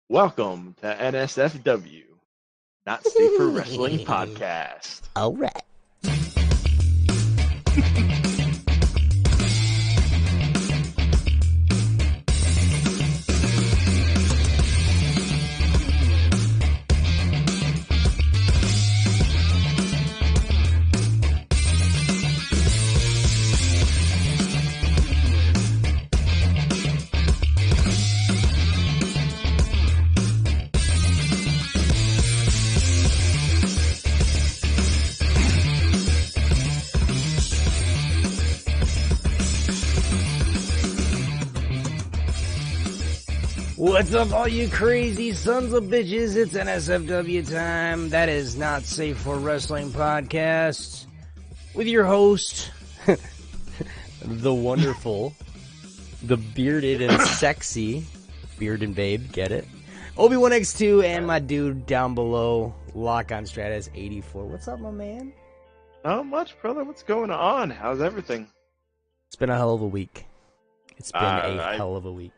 Welcome to NSFW, Not Safe for Wrestling Podcast. All right. What's up, all you crazy sons of bitches? It's NSFW time. That is Not Safe for Wrestling Podcast with your host, the wonderful, the bearded and sexy, Beard and Babe, get it? Obi-Wan X2 and my dude down below, Lock on Stratus 84. What's up, my man? Not much, brother. What's going on? How's everything? It's been a hell of a week. It's been a hell of a week.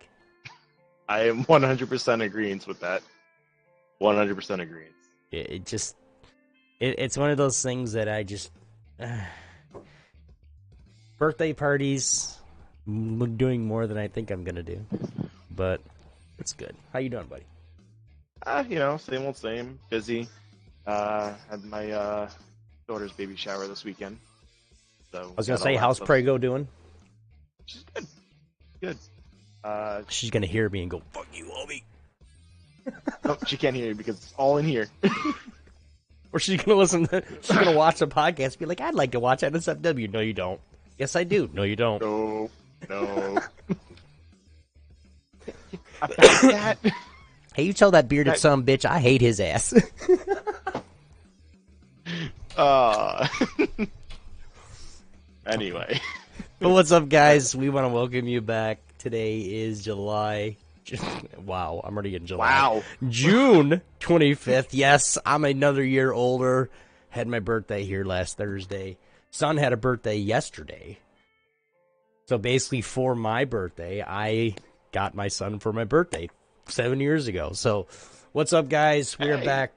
I am 100% agreeing with that. 100% agreeing. It's one of those things that I just... birthday parties, doing more than I think I'm going to do. But it's good. How you doing, buddy? Same old same. Busy. Had my daughter's baby shower this weekend. So I was going to say, how's Prego doing? She's good. Good. She's going to hear me and go, fuck you, Obi. No, she can't hear you because it's all in here. Or she's going to watch the podcast and be like, I'd like to watch NSFW. No, you don't. Yes, I do. No, you don't. No. About that. Hey, you tell that bearded son of a bitch I hate his ass. Anyway. But what's up, guys? We want to welcome you back. Today is July. Wow, I'm already in July. Wow. June 25th. Yes, I'm another year older. Had my birthday here last Thursday. Son had a birthday yesterday. So basically, for my birthday, I got my son for my birthday 7 years ago. So, what's up, guys? We are back.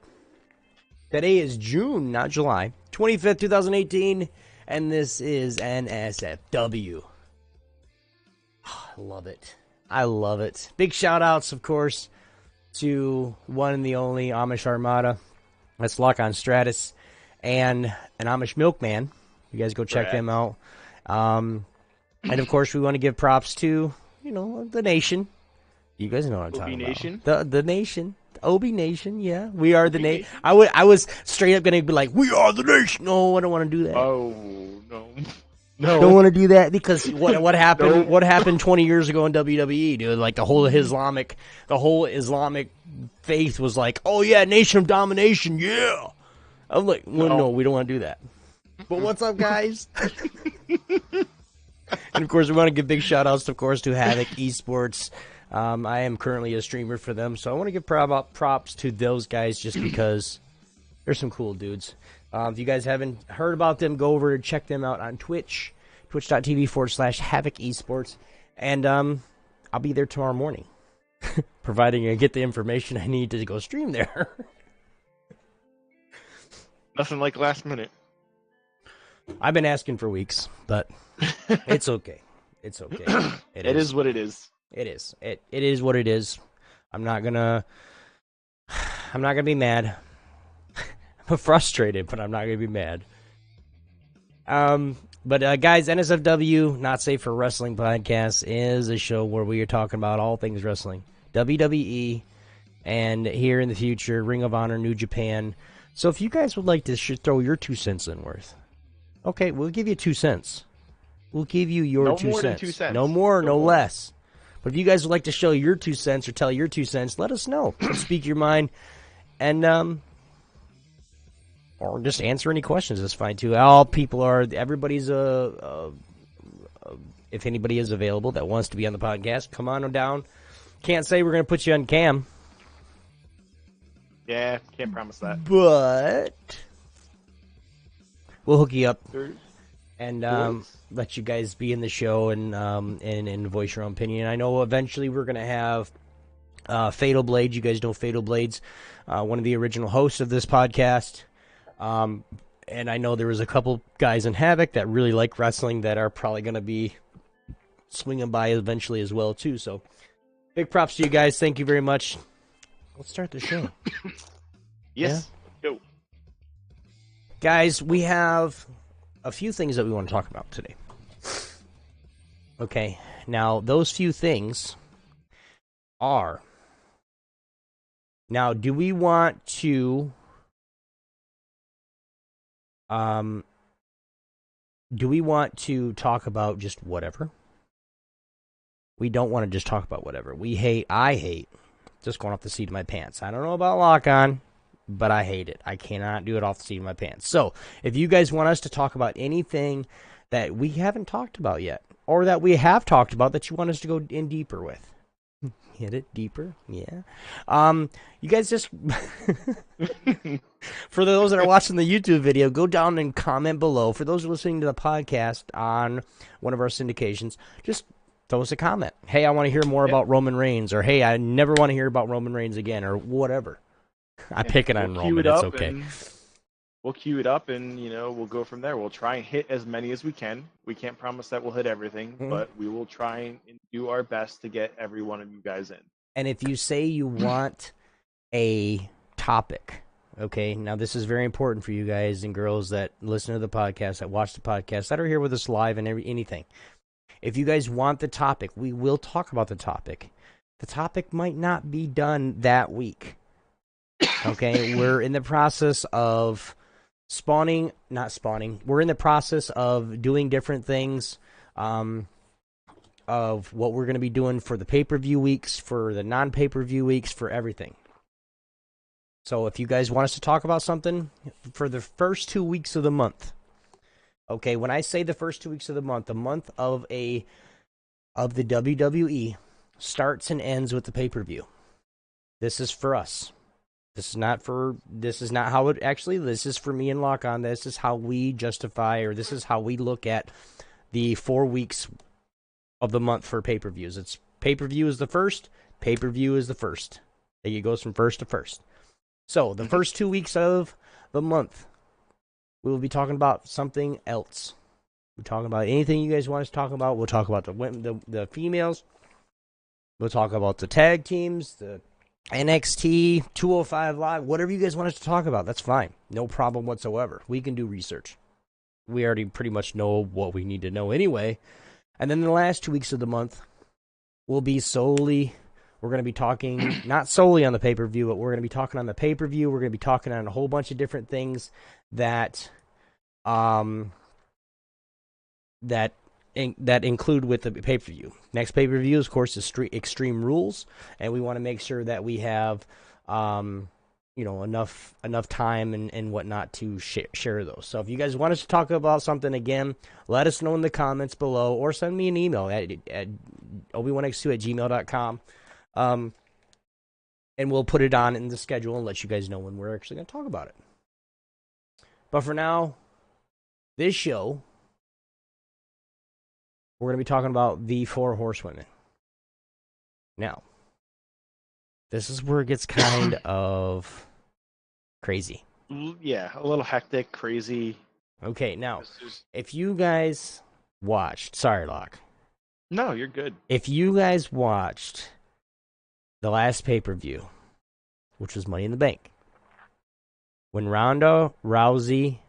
Today is June, not July. 25th, 2018. And this is NSFW. I love it. I love it. Big shout-outs, of course, to one and the only Amish Armada. That's Lock on Stratus and an Amish Milkman. You guys go check them out. And, of course, we want to give props to, the nation. You guys know what I'm talking Nation? about. The nation. Obi Nation, yeah. We are the nation. I was straight up going to be like, we are the nation. No, I don't want to do that. Oh, no. Don't want to do that because what happened? No. What happened 20 years ago in WWE, dude? Like the whole Islamic faith was like, oh yeah, nation of domination, yeah. I'm like, well, no, we don't want to do that. But what's up, guys? And of course, we want to give big shout outs, of course, to Havoc Esports. I am currently a streamer for them, so I want to give props to those guys just because they're some cool dudes. If you guys haven't heard about them, go over and check them out on Twitch, twitch.tv/Havoc Esports. And I'll be there tomorrow morning, providing I get the information I need to go stream there. Nothing like last minute. I've been asking for weeks, but it's okay. It's okay. It is what it is. It is. It is what it is. I'm not gonna be mad. I'm frustrated, but I'm not gonna be mad. But guys, NSFW, Not Safe for Wrestling Podcast, is a show where we are talking about all things wrestling, WWE, and here in the future, Ring of Honor, New Japan. So if you guys would like to throw your 2 cents in worth, okay, we'll give you 2 cents. We'll give you your no 2 more cents. Than 2 cents. No more, no less. But if you guys would like to show your 2 cents or tell your 2 cents, let us know. Speak your mind, and or just answer any questions. That's fine too. Everybody's if anybody is available that wants to be on the podcast, come on down. Can't say we're gonna put you on cam. Yeah, can't promise that. But we'll hook you up and let you guys be in the show and voice your own opinion. I know eventually we're gonna have Fatal Blades. You guys know Fatal Blades, one of the original hosts of this podcast. And I know there was a couple guys in Havoc that really like wrestling that are probably going to be swinging by eventually as well, too. So big props to you guys. Thank you very much. Let's start the show. Yes. Yeah? Go. Guys, we have a few things that we want to talk about today. Okay. Now, those few things are... Now, do we want to... do we want to talk about just whatever? We don't want to just talk about whatever. I hate just going off the seat of my pants. I don't know about lock on, but I hate it. I cannot do it off the seat of my pants. So, if you guys want us to talk about anything that we haven't talked about yet, or that we have talked about that you want us to go in deeper with, hit it deeper, yeah. You guys just, for those that are watching the YouTube video, go down and comment below. For those listening to the podcast on one of our syndications, just throw us a comment. Hey, I want to hear more about Roman Reigns, or hey, I never want to hear about Roman Reigns again, or whatever. I pick it on Roman. It's okay. We'll queue it up, and we'll go from there. We'll try and hit as many as we can. We can't promise that we'll hit everything, but we will try and do our best to get every one of you guys in. And if you say you want a topic, okay, now this is very important for you guys and girls that listen to the podcast, that watch the podcast, that are here with us live and anything. If you guys want the topic, we will talk about the topic. The topic might not be done that week. Okay, we're in the process of we're in the process of doing different things, of what we're going to be doing for the pay-per-view weeks, for the non-pay-per-view weeks, for everything. So if you guys want us to talk about something for the first 2 weeks of the month, okay, when I say the first 2 weeks of the month of the WWE starts and ends with the pay-per-view. This is for us. This is not how it actually, this is for me and Lock On. This is how we justify, or this is how we look at the 4 weeks of the month for pay-per-views. It's pay-per-view is the first, pay-per-view is the first. It goes from first to first. So, the first 2 weeks of the month, we will be talking about something else. We're talking about anything you guys want us to talk about. We'll talk about the females. We'll talk about the tag teams, the NXT, 205 Live, whatever you guys want us to talk about, that's fine. No problem whatsoever. We can do research. We already pretty much know what we need to know anyway. And then the last 2 weeks of the month will be we're going to be talking, not solely on the pay-per-view, but we're going to be talking on the pay-per-view. We're going to be talking on a whole bunch of different things that include with the pay-per-view. Next pay-per-view, of course, is Extreme Rules, and we want to make sure that we have, enough time and whatnot to share those. So if you guys want us to talk about something again, let us know in the comments below, or send me an email at obi1x2@gmail.com, and we'll put it on in the schedule and let you guys know when we're actually going to talk about it. But for now, this show, we're going to be talking about the 4 Horsewomen. Now, this is where it gets kind of crazy. Yeah, a little hectic, crazy. Okay, now, if you guys watched... Sorry, Locke. No, you're good. If you guys watched the last pay-per-view, which was Money in the Bank, when Ronda Rousey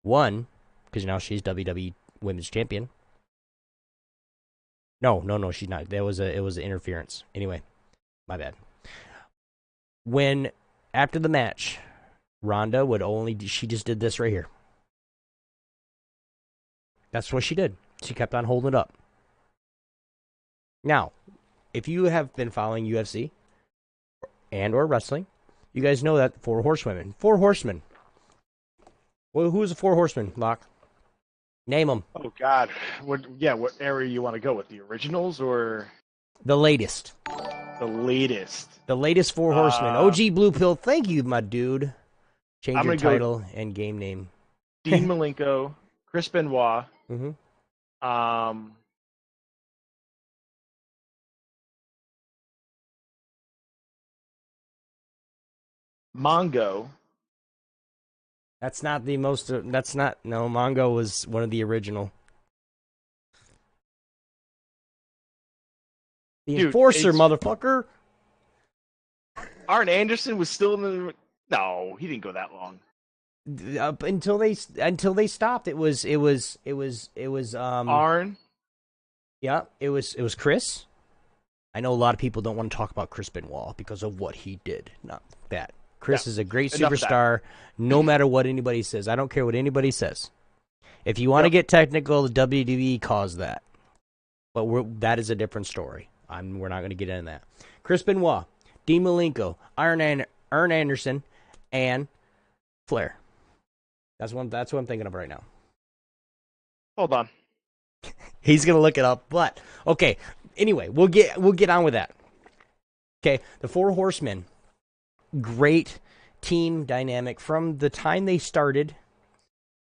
won, because now she's WWE Women's Champion... No, she's not. It was an interference. Anyway, my bad. When, after the match, Ronda she just did this right here. That's what she did. She kept on holding it up. Now, if you have been following UFC and or wrestling, you guys know that 4 Horsewomen. 4 Horsemen. Well, who's the 4 Horsemen, Locke? Name them. Oh, God. What area you want to go with? The originals or? The latest. The latest. The latest 4 Horsemen. OG Blue Pill, thank you, my dude. Change your title and game name. Dean Malenko, Chris Benoit. Mm-hmm. Mongo. That's not the most. That's not. No, Mongo was one of the original. The Dude, Enforcer, motherfucker. Arn Anderson was still in the. No, he didn't go that long. Up until they stopped. It was Arn. Yeah, it was Chris. I know a lot of people don't want to talk about Chris Benoit because of what he did. Not that. Chris is a great superstar, no matter what anybody says. I don't care what anybody says. If you want to get technical, the WWE caused that. But that is a different story. We're not going to get into that. Chris Benoit, Dean Malenko, Arn Anderson, and Flair. That's what I'm thinking of right now. Hold on. He's gonna look it up, but okay. Anyway, we'll get on with that. Okay, the Four Horsemen, great team dynamic from the time they started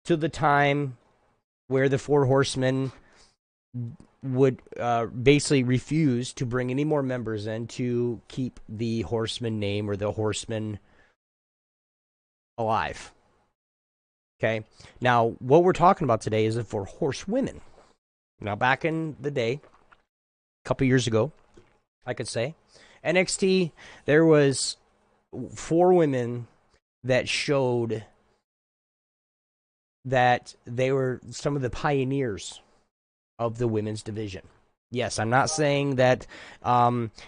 to the time where the Four Horsemen would basically refuse to bring any more members in to keep the Horseman name or the Horsemen alive. Okay, now what we're talking about today is the Four Horsewomen. Now, back in the day, a couple years ago, I could say, NXT, there was 4 women that showed that they were some of the pioneers of the women's division. Yes, I'm not saying that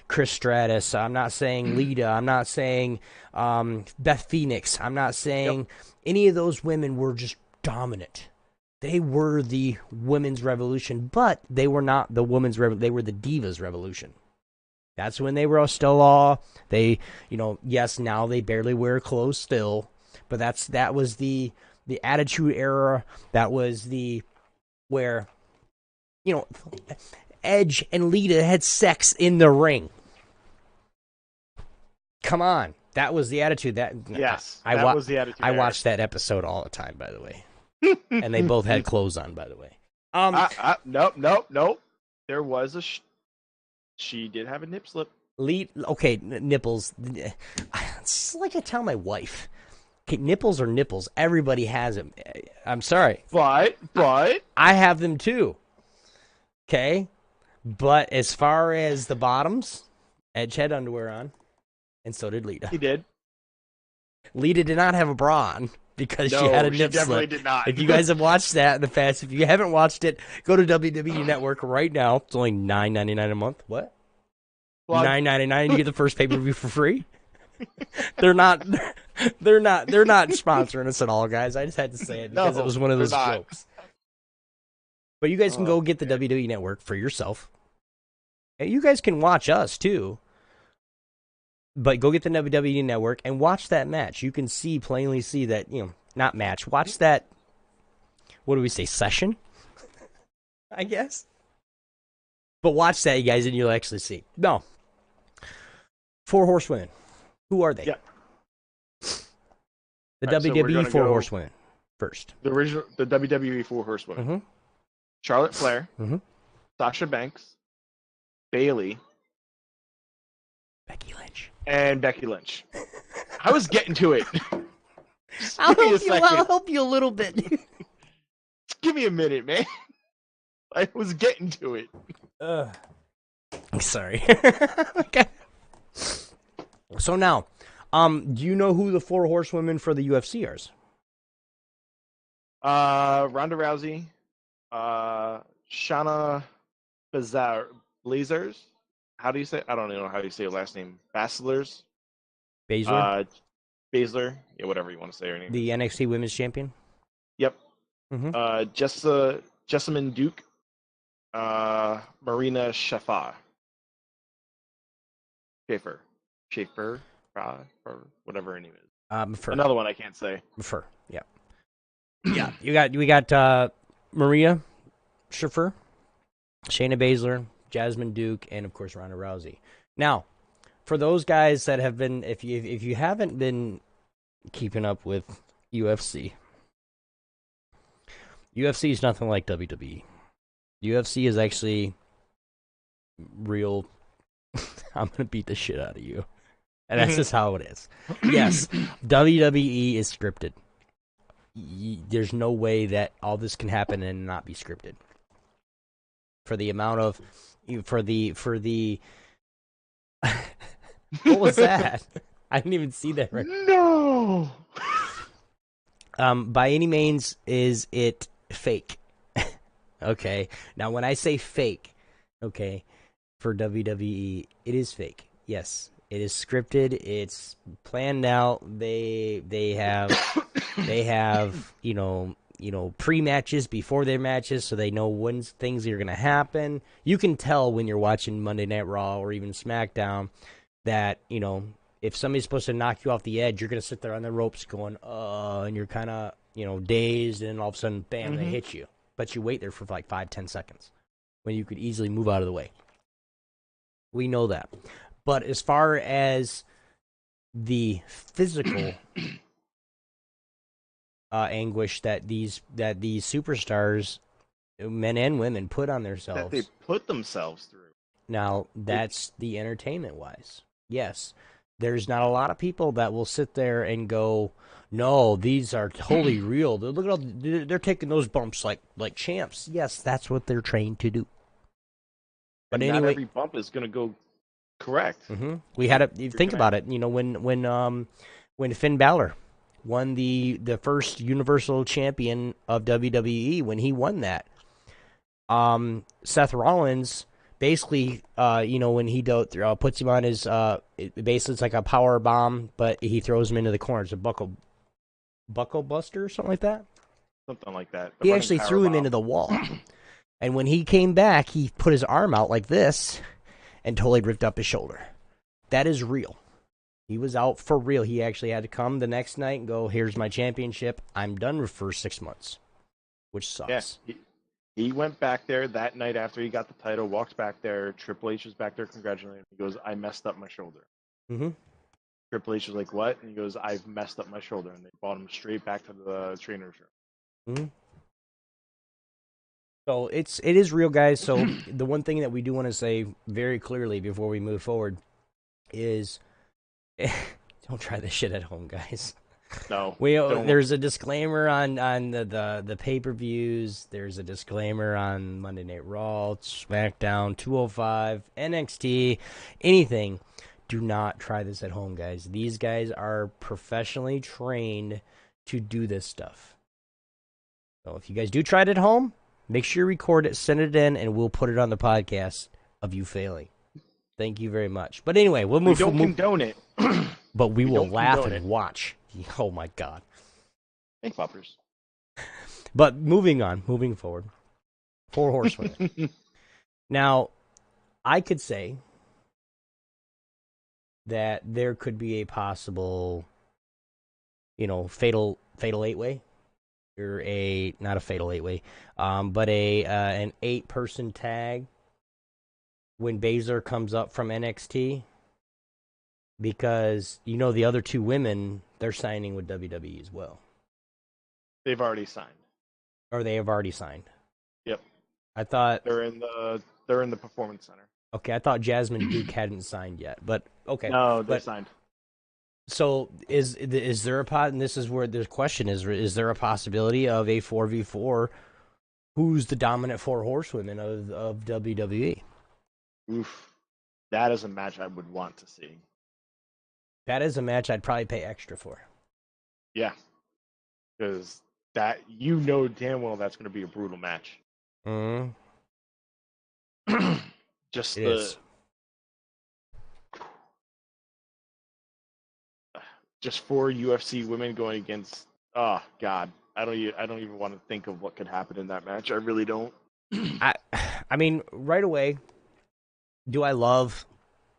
Chris Stratus, I'm not saying Lita, I'm not saying Beth Phoenix, I'm not saying any of those women were just dominant. They were the women's revolution, but they were not the women's revolution. They were the divas revolution. That's when they were still all, they, yes, now they barely wear clothes still, but that was the Attitude Era. That was where, Edge and Lita had sex in the ring. Come on. That was the Attitude. Yes, that was the Attitude I Era. watched that episode all the time, by the way. And they both had clothes on, by the way. Nope. There was she did have a nip slip. Okay, nipples. It's like I tell my wife. Okay, nipples are nipples. Everybody has them. I'm sorry. But I have them too. Okay? But as far as the bottoms, Edge had underwear on, and so did Lita. He did. Lita did not have a bra on because she had a nip slip. She definitely did not. If you guys have watched that in the past, if you haven't watched it, go to WWE Network right now. It's only $9.99 a month. What? $9.99 you get the first pay-per-view for free? They're not sponsoring us at all, guys. I just had to say it because it was one of those jokes. But you guys can go get the WWE Network for yourself. And you guys can watch us too. But go get the WWE Network and watch that match. You can plainly see that, not match. Watch that, what do we say, session? I guess. But watch that, you guys, and you'll actually see. No. 4 Horsewomen. Who are they? Yeah. The WWE 4 Horsewomen first. The WWE 4 Horsewomen. Mm-hmm. Charlotte Flair. Mm-hmm. Sasha Banks. Bayley. Becky Lynch. And Becky Lynch. I was getting to it. I'll help you a little bit. Just give me a minute, man. I was getting to it. I'm sorry. Okay. So now, do you know who the 4 Horsewomen for the UFC are? Ronda Rousey, Shayna Blazers. How do you say? I don't even know how you say her last name. Baszler. Baszler. Baszler. Yeah, whatever you want to say her name. The NXT Women's Champion. Yep. Mm-hmm. Jessamine Duke. Marina Shafir. Schaefer, or whatever her name is. Another one I can't say. Yeah. Yeah. We got Maria Shafir, Shayna Baszler, Jasmine Duke, and of course Ronda Rousey. Now, for those guys that have been, if you haven't been keeping up with UFC is nothing like WWE. UFC is actually real. I'm gonna beat the shit out of you. And that's just how it is. Yes, WWE is scripted. There's no way that all this can happen and not be scripted. For the amount of, for the what was that? I didn't even see that. Right. No. By any means, is it fake? Okay. Now, when I say fake, okay, for WWE, it is fake. Yes, it is scripted. It's planned out. They have pre-matches before their matches, so they know when things are going to happen. You can tell when you're watching Monday Night Raw or even SmackDown that if somebody's supposed to knock you off the edge, you're going to sit there on the ropes going, and you're kind of dazed, and all of a sudden, bam, they hit you. But you wait there for like 5-10 seconds when you could easily move out of the way. We know that. But as far as the physical anguish that these superstars, men and women, put on themselves, that they put themselves through. Now, that's the entertainment-wise. Yes, there's not a lot of people that will sit there and go, no, these are totally real. Look at all, they're taking those bumps like champs. Yes, that's what they're trained to do. But and anyway, not every bump is going to go correct. Mm-hmm. We had to think about it. When Finn Balor won the first Universal Champion of WWE, when he won that, Seth Rollins basically, when he puts him on his, basically it's like a power bomb, but he throws him into the corner. It's a buckle buster or something like that. Something like that. He actually threw him into the wall. And when he came back, he put his arm out like this and totally ripped up his shoulder. That is real. He was out for real. He actually had to come the next night and go, here's my championship. I'm done for 6 months, which sucks. Yeah, he went back there that night after he got the title, walks back there. Triple H was back there congratulating him. He goes, I messed up my shoulder. Mm-hmm. Triple H was like, what? And he goes, I've messed up my shoulder. And they brought him straight back to the trainer's room. Mm-hmm. So it is real, guys. So the one thing that we do want to say very clearly before we move forward is don't try this shit at home, guys. No. There's a disclaimer on the pay-per-views. There's a disclaimer on Monday Night Raw, SmackDown, 205, NXT, anything. Do not try this at home, guys. These guys are professionally trained to do this stuff. So if you guys do try it at home, make sure you record it, send it in, and we'll put it on the podcast of you failing. Thank you very much. But anyway, we'll move. We don't condone it. But we will laugh and watch. Oh my God. Thank poppers. But moving forward. 4 Horsewomen. Now, I could say that there could be a possible, fatal 8-way. Or not a fatal 8-way, but an 8-person tag when Baszler comes up from NXT, because the other 2 women, they're signing with WWE as well. They've already signed. Or they have already signed. Yep. I thought they're in the Performance Center. Okay, I thought Jasmine Duke hadn't signed yet, but okay. No, they're signed. So is there a and this is where the question is there a possibility of a 4v4? Who's the dominant 4 horsewomen of WWE? Oof. That is a match I would want to see. That is a match I'd probably pay extra for. Yeah. Because that, damn well that's going to be a brutal match. Mm-hmm. Just just 4 UFC women going against. Oh God, I don't even want to think of what could happen in that match. I really don't. I mean, right away, do I love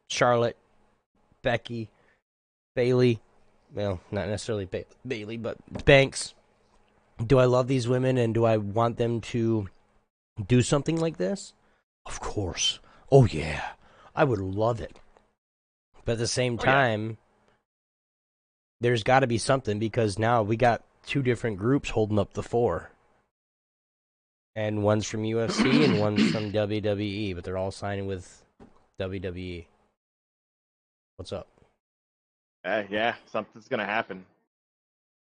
Charlotte, Becky, Bayley? Well, not necessarily Bayley, but Banks. Do I love these women, and do I want them to do something like this? Of course. Oh yeah, I would love it. But at the same time, there's got to be something, because now we got 2 different groups holding up the 4. And one's from UFC and one's from WWE, but they're all signing with WWE. What's up? Yeah, something's gonna happen.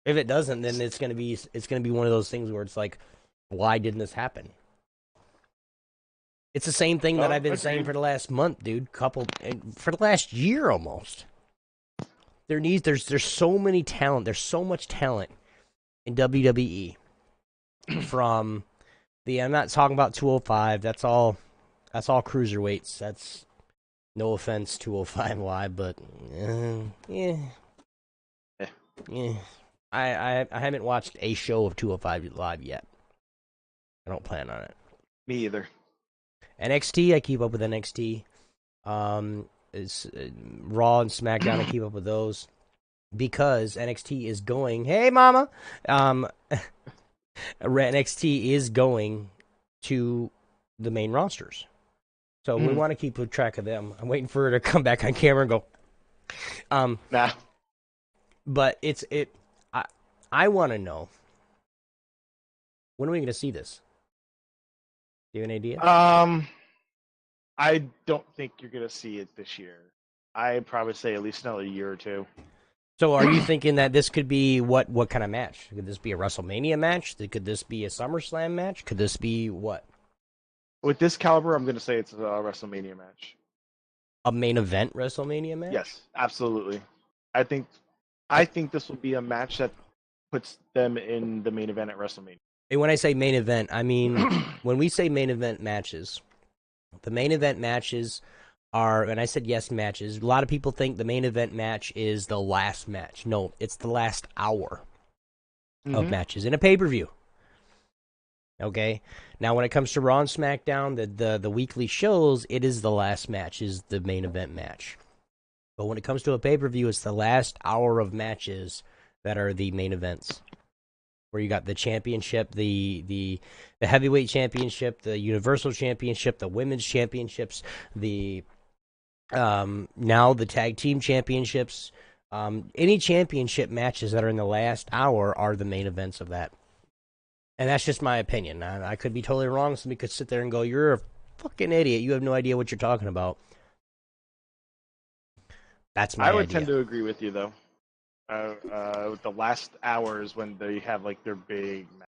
If it doesn't, then it's gonna be one of those things where it's like, why didn't this happen? It's the same thing that Oh, I've been saying agreed. for the last month, dude. For the last year almost. There's so many talent. There's so much talent in WWE. From I'm not talking about 205. That's all cruiserweights. That's no offense 205 Live, but yeah. Eh, Yeah. I haven't watched a show of 205 Live yet. I don't plan on it. me either. NXT, I keep up with NXT. It's Raw and SmackDown. I keep up with those because NXT is going. Hey, Mama. NXT is going to the main rosters, so we want to keep track of them. I'm waiting for her to come back on camera and go. Nah. But I want to know, when are we going to see this? Do you have an idea? I don't think you're gonna see it this year. I'd probably say at least another year or two. So are you thinking that this could be what kind of match? Could this be a WrestleMania match? Could this be a SummerSlam match? Could this be what? With this caliber, I'm gonna say it's a WrestleMania match. A main event WrestleMania match? Yes, absolutely. I think this will be a match that puts them in the main event at WrestleMania. And when I say main event, I mean when we say main event matches, the main event matches are, and I said yes, matches. A lot of people think the main event match is the last match. No, it's the last hour of matches in a pay-per-view. Okay? Now, when it comes to Raw and SmackDown, the weekly shows, it is the last match, is the main event match. But when it comes to a pay-per-view, it's the last hour of matches that are the main events. Where you got the championship, the heavyweight championship, the universal championship, the women's championships, the now the tag team championships. Any championship matches that are in the last hour are the main events of that. And that's just my opinion. I could be totally wrong. Somebody could sit there and go, "You're a fucking idiot. You have no idea what you're talking about." That's my idea. I would tend to agree with you, though. With the last hours when they have like their big match.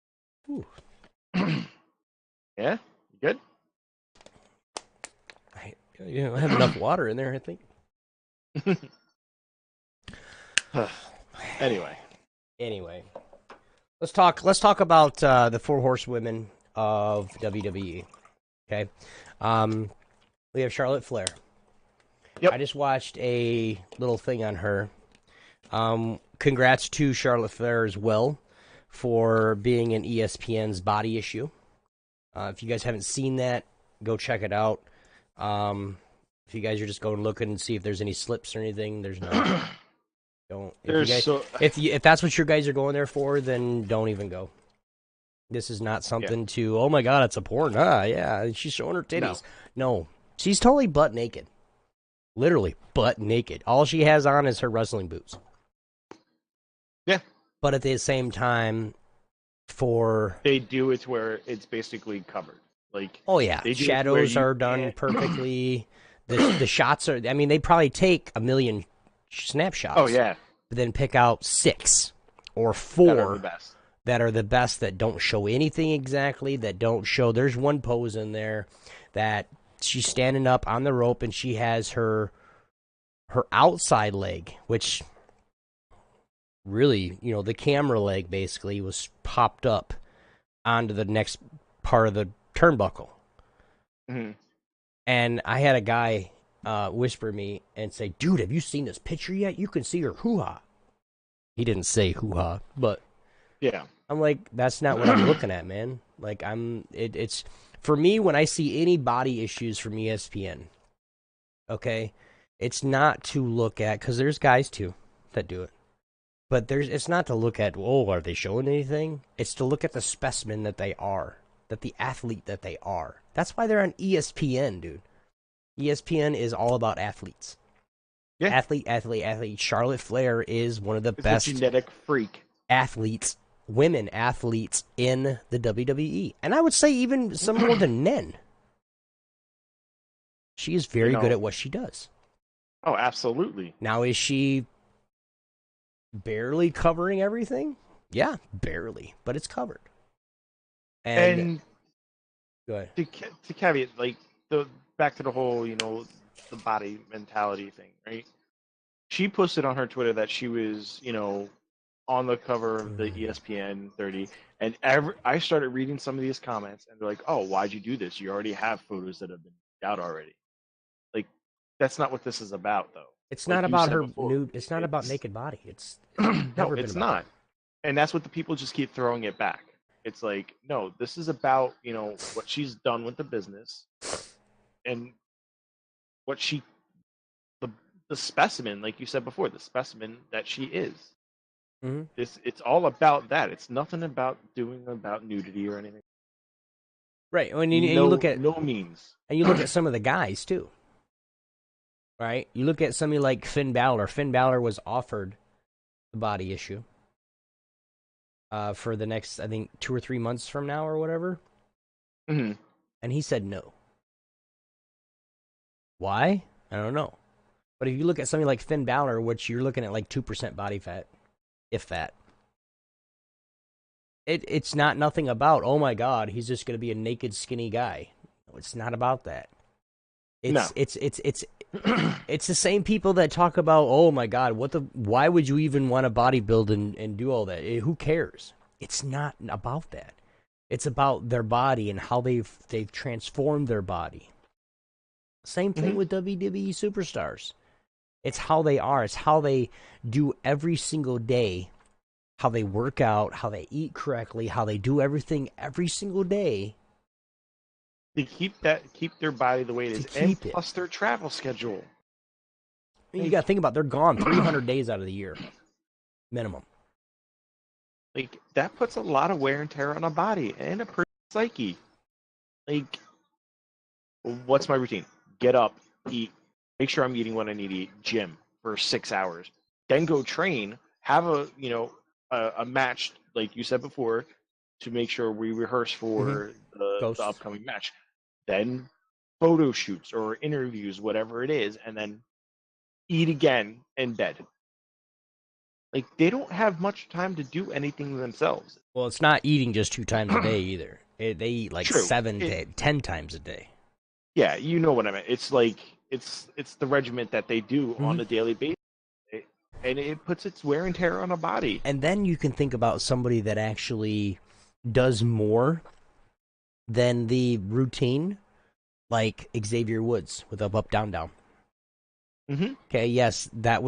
Yeah, you good? I have enough water in there, I think. Anyway, let's talk about the four horsewomen of WWE. Okay, we have Charlotte Flair. Yep. I just watched a little thing on her. Congrats to Charlotte Flair as well for being in ESPN's Body Issue. If you guys haven't seen that, go check it out. If you guys are just going looking and see if there's any slips or anything, there's no. Don't. If that's what you guys are going there for, then don't even go. This is not something to. Oh my God, it's a porn. Yeah, she's showing her titties. No, she's totally butt naked. Literally butt naked. All she has on is her wrestling boots. Yeah. But at the same time, they do it where it's basically covered. Like, oh yeah, shadows are done perfectly. The shots are. I mean, they probably take 1 million snapshots. Oh yeah. But then pick out 6 or 4 that are the best. That don't show anything exactly. That don't show. There's one pose in there that she's standing up on the rope and she has her outside leg, which really, the camera leg basically was popped up onto the next part of the turnbuckle. Mm-hmm. And I had a guy whisper me and say, "Dude, have you seen this picture yet? You can see her hoo-ha." He didn't say hoo-ha, but yeah. I'm like, that's not what I'm looking at, man. Like, it's for me, when I see any body issues from ESPN, okay, it's not to look at, because there's guys too that do it. But it's not to look at, are they showing anything? It's to look at the specimen that they are, that the athlete that they are. That's why they're on ESPN, dude. ESPN is all about athletes. Yeah. Athlete. Charlotte Flair is one of the best a genetic freak athletes, women athletes in the WWE. And I would say even some more than men. She is very good at what she does. Oh, absolutely. Now, is she barely covering everything. Yeah, barely, but it's covered. And And go ahead. to caveat, like the back to the whole, the body mentality thing, right? She posted on her Twitter that she was, on the cover of the ESPN 30, and I started reading some of these comments, and they're like, "Oh, why'd you do this? You already have photos that have been out already." Like, that's not what this is about, though. It's not Like you about said her before, nude. It's not about it's naked body. It's no, never been it's about not, that. and that's what the people just keep throwing it back. It's like, no, this is about what she's done with the business and what the the specimen, like you said before, the specimen that she is. Mm-hmm. It's all about that. It's nothing about nudity or anything. Right. And you look No, at no means. some of the guys too. Right. You look at somebody like Finn Balor. Finn Balor was offered the body issue for the next, I think, 2 or 3 months from now or whatever, Hmm. and he said no. Why? I don't know. But if you look at something like Finn Balor, which you're looking at like 2% body fat, if that, it's not nothing about, oh my God, he's just going to be a naked, skinny guy. No, it's not about that. No. It's the same people that talk about, oh my God, why would you even want to bodybuild and do all that? Who cares? It's not about that. It's about their body and how they've transformed their body. Same thing Hmm. with WWE superstars. It's how they are. It's how they do every single day, how they work out, how they eat correctly, how they do everything every single day They keep their body the way it to is, and keep it. plus their travel schedule. You got Like, to think about, they're gone 300 days out of the year, minimum. like that puts a lot of wear and tear on a body and a person's psyche. Like, what's my routine? Get up, eat, make sure I'm eating what I need to eat, gym for 6 hours, then go train, have a match like you said before to make sure we rehearse Mm-hmm. for the Ghosts. upcoming match, then photo shoots or interviews, whatever it is, and then eat again in bed. Like they don't have much time to do anything themselves. Well, it's not eating just 2 times a day either. They eat like True. 7 to 10 times a day. Yeah, you know what I mean. It's like it's the regiment that they do Mm-hmm. on a daily basis, and it puts its wear and tear on a body. And then you can think about somebody that actually does more than the routine, like Xavier Woods with Up Up Down Down. Hmm. Okay, yes, that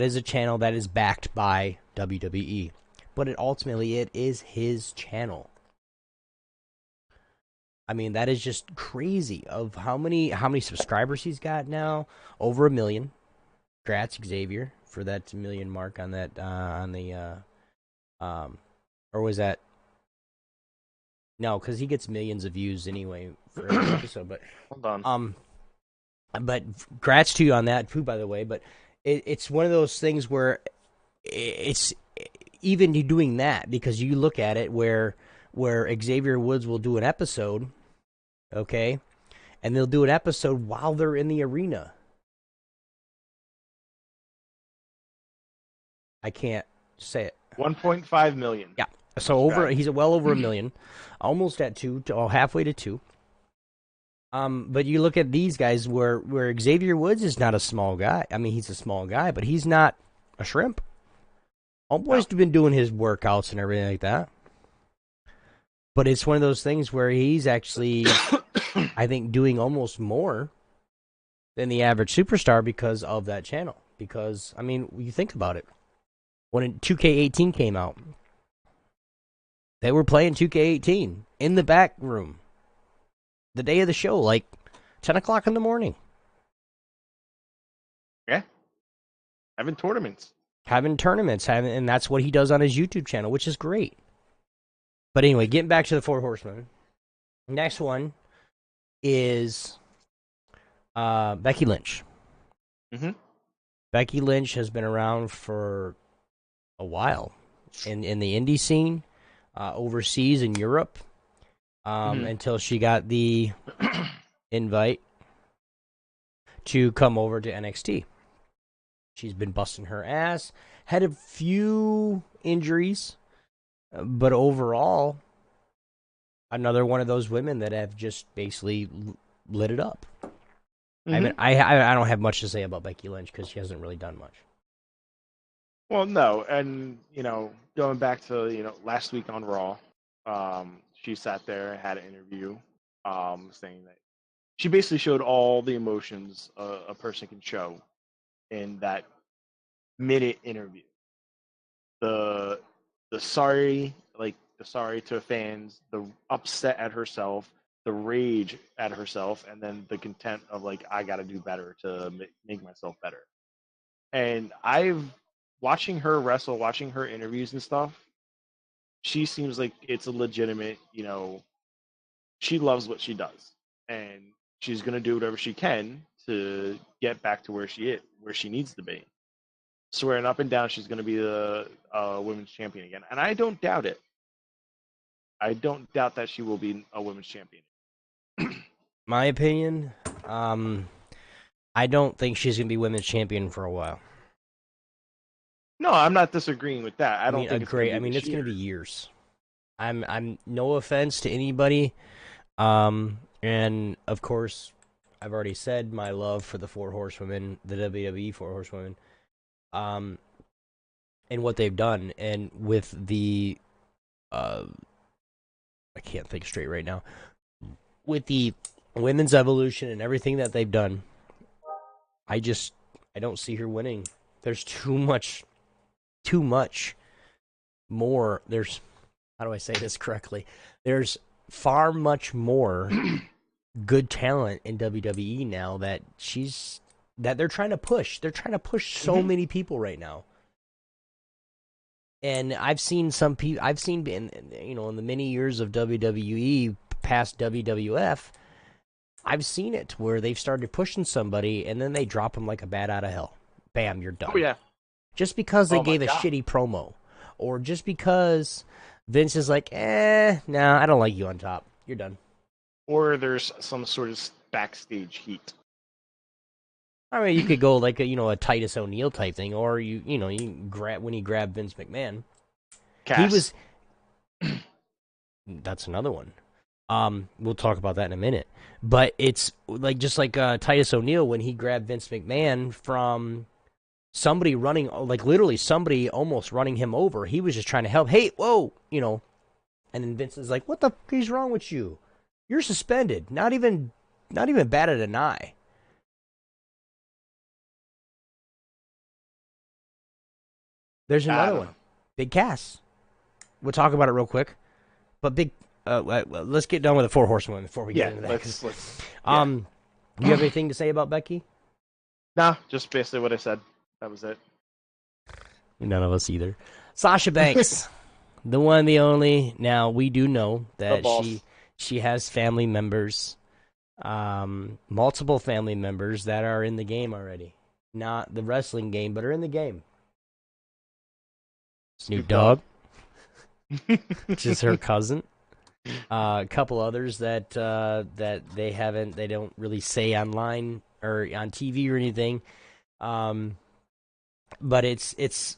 is a channel that is backed by WWE, but it is his channel. I mean, that is just crazy of how many subscribers he's got now. Over 1 million. Congrats, Xavier, for that 1 million mark on that on the or was that no? Because he gets millions of views anyway for every episode. Hold on. But congrats to you on that too, by the way. But it's one of those things where it's even you doing that, because you look at it where Xavier Woods will do an episode, okay, and they'll do an episode while they're in the arena. I can't say it. 1.5 million. Yeah. So Subscribers. he's well over 1 million, almost at two, halfway to two. But you look at these guys where Xavier Woods is not a small guy. I mean, he's a small guy, but he's not a shrimp. Homeboy's been doing his workouts and everything like that. But it's one of those things where he's actually, I think, doing almost more than the average superstar because of that channel. Because, I mean, you think about it. When 2K18 came out, they were playing 2K18 in the back room the day of the show, like 10 o'clock in the morning. Yeah. Having tournaments. And that's what he does on his YouTube channel, which is great. But anyway, getting back to the Four Horsemen. Next one is Becky Lynch. Mm-hmm. Becky Lynch has been around for a while in the indie scene, overseas in Europe, until she got the invite to come over to NXT. She's been busting her ass. had a few injuries, but overall, another one of those women that have just basically lit it up. I mean, I don't have much to say about Becky Lynch because she hasn't really done much. Well, no, and going back to last week on Raw, she sat there and had an interview, saying that she basically showed all the emotions a person can show in that minute interview. The sorry, like the sorry to fans, the upset at herself, the rage at herself, and then the content of like I got to do better to make myself better. And I've watching her wrestle, watching her interviews and stuff. She seems like it's a legitimate, she loves what she does, and she's gonna do whatever she can to get back to where she needs to be. Swearing up and down she's gonna be the women's champion again, and I don't doubt it. I don't doubt that she will be a women's champion. My opinion, I don't think she's gonna be women's champion for a while. No, I'm not disagreeing with that. I don't think it's great. It's gonna be years. I'm no offense to anybody, and of course, I've already said my love for the Four Horsewomen, the WWE Four Horsewomen, and what they've done, and with the, I can't think straight right now, with the women's evolution and everything that they've done, I don't see her winning. There's too much more. There's, how do I say this correctly? There's far much more good talent in WWE now that they're trying to push. They're trying to push so many people right now. And I've seen some people. I've seen in the many years of WWE past WWF, I've seen it where they've started pushing somebody and then they drop them like a bat out of hell. Bam, you're done. Oh yeah. Just because they gave a shitty promo, or just because Vince is like, nah, I don't like you on top. You're done. Or there's some sort of backstage heat. I mean, you could go like a Titus O'Neil type thing, or you grab when he grabbed Vince McMahon. Cass. That's another one. We'll talk about that in a minute. But it's like just like Titus O'Neil when he grabbed Vince McMahon from somebody running, like literally somebody almost running him over. He was just trying to help. Hey, whoa, and then Vince is like, "What the f is wrong with you? You're suspended. Not even batted an eye." There's another one, Big Cass. We'll talk about it real quick, but let's get done with the Four Horsewomen before we get into that. Do you have anything to say about Becky? Nah, just basically what I said. That was it. None of us either. Sasha Banks, the one, the only. Now we do know that she has family members, multiple family members that are in the game already. Not the wrestling game, but are in the game. Snoop Dogg, which is her cousin. A couple others that they don't really say online or on TV or anything. But it's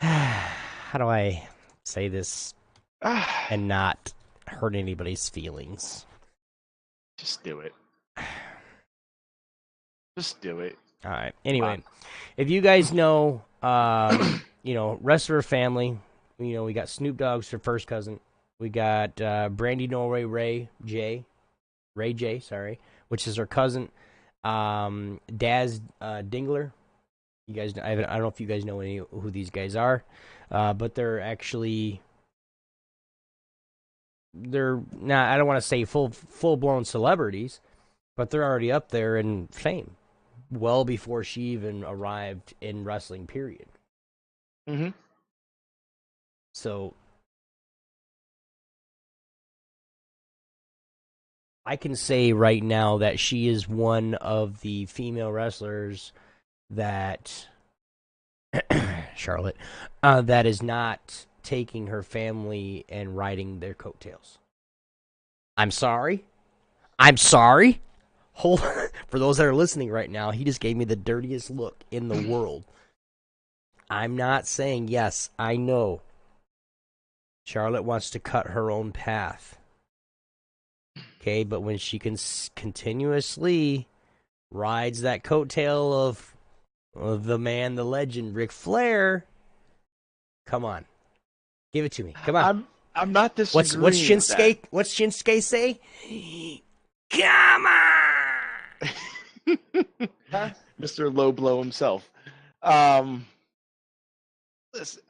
how do I say this and not hurt anybody's feelings? Just do it. Just do it. All right. Anyway, if you guys know, rest of her family, we got Snoop Dogg's her first cousin. We got Brandy Norway Ray J, which is her cousin. Daz Dingler. You guys, I don't know if you guys know who these guys are, but they're not. I don't want to say full blown celebrities, but they're already up there in fame, well before she even arrived in wrestling. Period. Mm-hmm. So I can say right now that she is one of the female wrestlers that Charlotte that is not taking her family and riding their coattails. I'm sorry. Hold For those that are listening right now, he just gave me the dirtiest look in the world. I'm not saying, yes, I know Charlotte wants to cut her own path. Okay, but when she can continuously rides that coattail of the man, the legend, Ric Flair, come on. Give it to me. Come on. I'm not disagreeing What's with Shinsuke? What's Shinsuke say? Come on. Huh? Mr. Low Blow himself. Listen,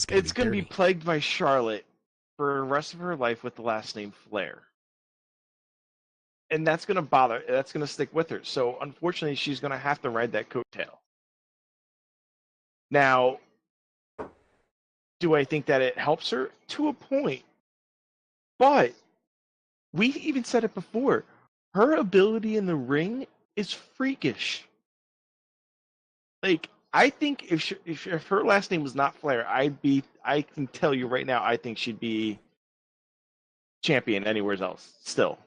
it's going to be plagued by Charlotte for the rest of her life with the last name Flair. And that's going to bother. That's going to stick with her. So, unfortunately, she's going to have to ride that coattail. Now, do I think that it helps her? To a point. But we even said it before. Her ability in the ring is freakish. Like, I think if her last name was not Flair, I can tell you right now, I think she'd be champion anywhere else still.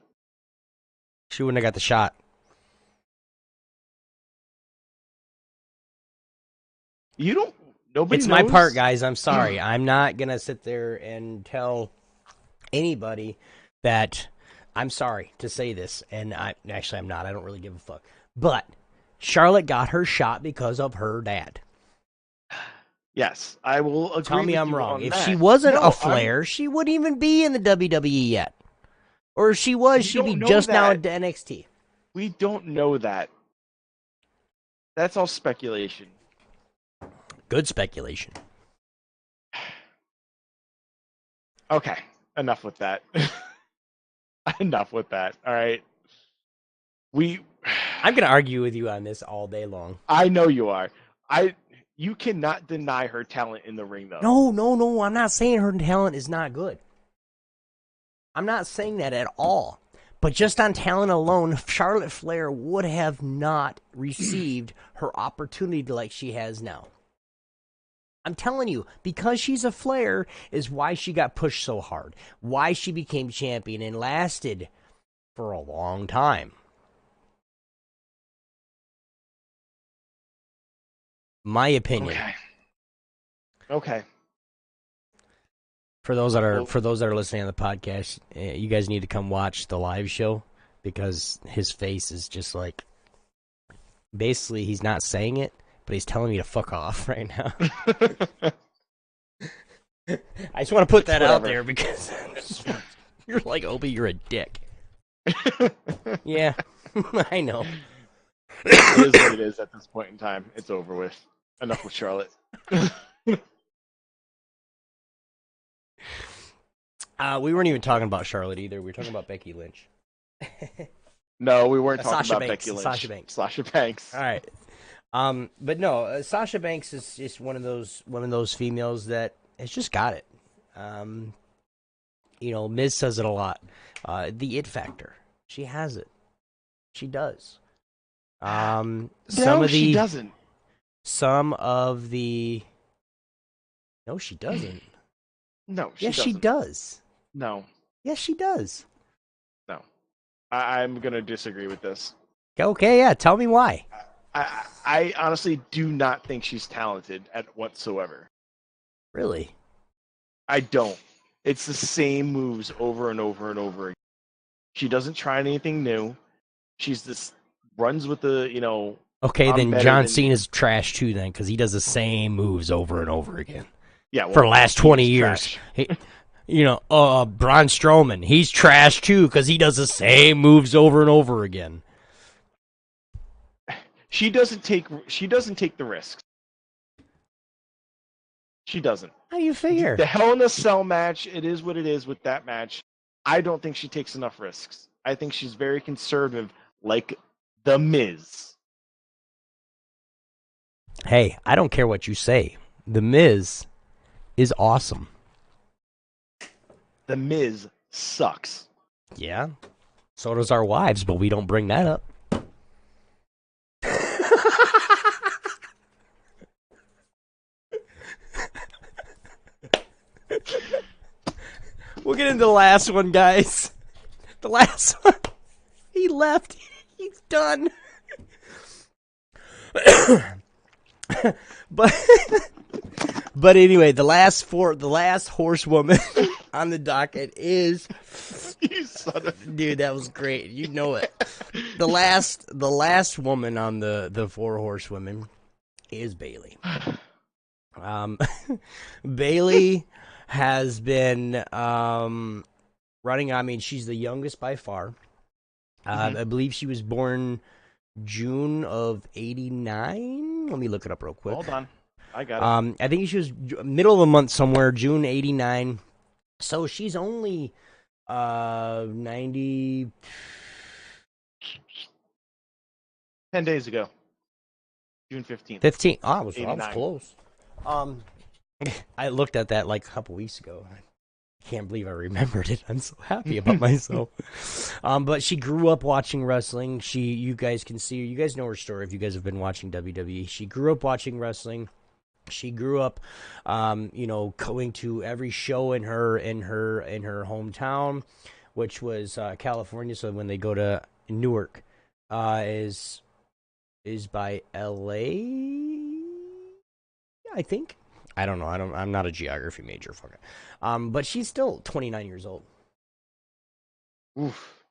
She wouldn't have got the shot. Nobody It's knows. my part, guys. I'm sorry. I'm not going to sit there and tell anybody that I'm sorry to say this. And I'm not. I don't really give a fuck. But Charlotte got her shot because of her dad. Yes, I will agree. Tell me with I'm you wrong. on If that. she wasn't a Flair, she wouldn't even be in the WWE yet. Or if she was, she'd be just now at NXT. We don't know that. That's all speculation. Good speculation. Okay, enough with that. Enough with that. All right. I'm going to argue with you on this all day long. I know you are. You cannot deny her talent in the ring, though. No. I'm not saying her talent is not good. I'm not saying that at all. But just on talent alone, Charlotte Flair would have not received her opportunity like she has now. I'm telling you, because she's a Flair is why she got pushed so hard, why she became champion and lasted for a long time. My opinion. Okay. For those that are listening on the podcast, you guys need to come watch the live show because his face is just like, basically he's not saying it, but he's telling me to fuck off right now. I just want to put that out there because you're like, Obi, you're a dick. Yeah, I know. It is what it is at this point in time. It's over with. Enough with Charlotte. We weren't even talking about Charlotte either. We were talking about Becky Lynch. No, we weren't talking Sasha about Banks, Becky Lynch. Sasha Banks. Sasha Banks. All right. But no, Sasha Banks is just one of those females that has just got it. Miz says it a lot. The it factor. She has it. She does. She doesn't. Some of the. No, she doesn't. No, yes, doesn't. she does. No. Yes, she does. No. I'm going to disagree with this. Okay, yeah. Tell me why. I honestly do not think she's talented at whatsoever. Really? I don't. It's the same moves over and over and over again. She doesn't try anything new. She's this runs with the, Okay, then John Cena's trash too then, because he does the same moves over and over again. Yeah, for the last 20 years. Braun Strowman, he's trash too, because he does the same moves over and over again. She doesn't take the risks. She doesn't. How do you figure? The Hell in a Cell match, it is what it is with that match. I don't think she takes enough risks. I think she's very conservative, like The Miz. Hey, I don't care what you say. The Miz is awesome. The Miz sucks. Yeah. So does our wives, but we don't bring that up. We'll get into the last one, guys. The last one. He left. He's done. but but anyway, the last horsewoman on the docket is You son of... dude, that was great. You know it. The last woman on the four horsewomen is Bailey. Bailey has been running. I mean, she's the youngest by far. I believe she was born June of '89. Let me look it up real quick. Hold on, I got it. I think she was middle of the month somewhere, June '89. So she's only 90. 10 days ago, June 15th. 15. Oh, I was 89. close. I looked at that like a couple weeks ago. I can't believe I remembered it. I'm so happy about myself. But she grew up watching wrestling. You guys can see her. You guys know her story if you guys have been watching WWE. She grew up watching wrestling. She grew up, going to every show in her hometown, which was California. So when they go to Newark, is by L.A. I think. I don't know. I'm not a geography major. Fuck it. But she's still 29 years old. Oof.